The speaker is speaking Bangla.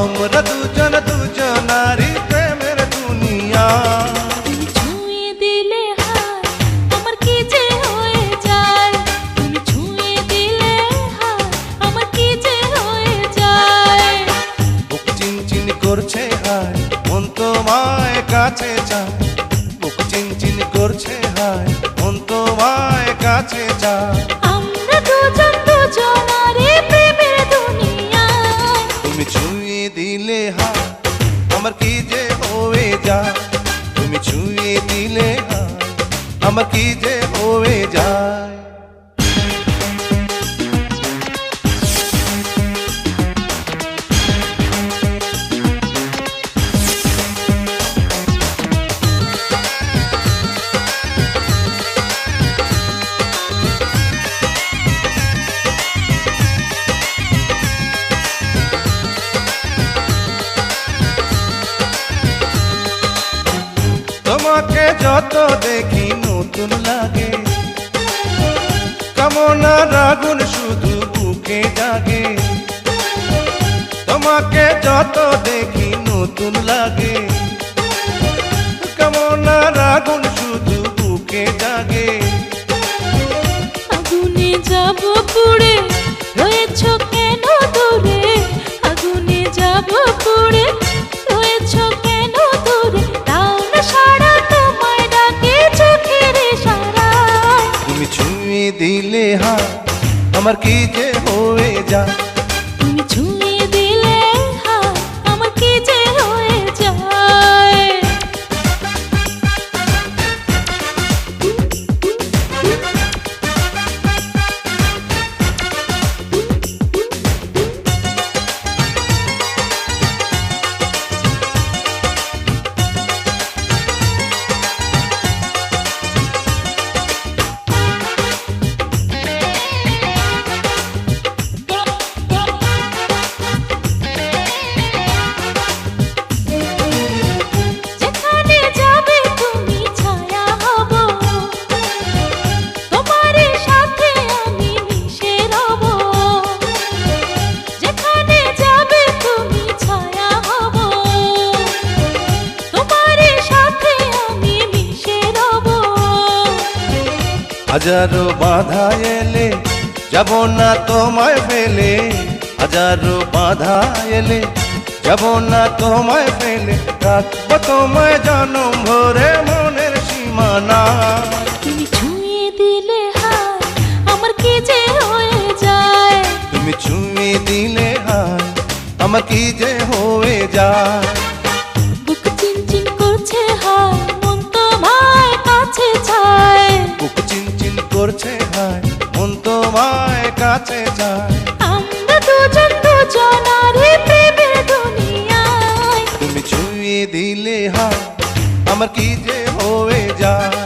আমরা দুজন দুজনারই প্রেমের দুনিয়া। তুমি ছুঁয়ে দিলে হাত আমার কি যে হয়ে যায়, তুমি ছুঁয়ে দিলে হাত আমার কি যে হয়ে যায়। বুক চিনচিন করছে হায় মন তোমায় কাছে চায়, বুক চিনচিন করছে হায় মন তোমায় কাছে চায়। আমরা দুজন দুজনারই প্রেমের দুনিয়া। তুমি ছুঁয়ে দিলে হায় আমার কি যে হয়ে যায়, তুমি ছুঁয়ে দিলে হায় আমার কি যে হয়ে যায়। তোমাকে যত দেখি নতুন লাগে, কামনার আগুন শুধু বুকে জাগে। তোমাকে যত দেখি নতুন লাগে, কামনার আগুন শুধু বুকে জাগে। আগুনে যাব পুড়ে রয়েছ কেন দূরে, আগুনে যাব পুড়ে রয়েছ কেন দূরে, তাও না সারা তোমায় ডাকে চোখের ইশারায়। তুমি ছুঁয়ে দিলে হাত আমার কি যে হয়ে যায়, তুমি ছুঁয়ে দিলে হাত আমার কি যে হয়ে যায়। যেখানে যাবে তুমি ছায়া হব, তোমার সাথে আমি মিশে রব। যেখানে যাবে তুমি ছায়া হব, তোমার সাথে আমি মিশে রব। হাজারো বাধা এলে যাব না তোমায় ফেলে, হাজারো বাধা এলে যাব না তোমায় ফেলে, রাখবো তোমায় জনম ভরে মনের সীমানা। তুমি ছুঁয়ে দিলে হাত আমার কি যে হয়ে যায়, তুমি ছুঁয়ে দিলে হায় আমার কি যে হয়ে যায়। বুক চিনচিন করছে হায় মন তোমায় কাছে চায়। বুক চিনচিন করছে হায় মন তোমায় কাছে যায়। আমরা দুজন দুজনারই প্রেমের দুনিয়ায়। তুমি ছুঁয়ে দিলে হায় আমার কি যে হয়ে যায়।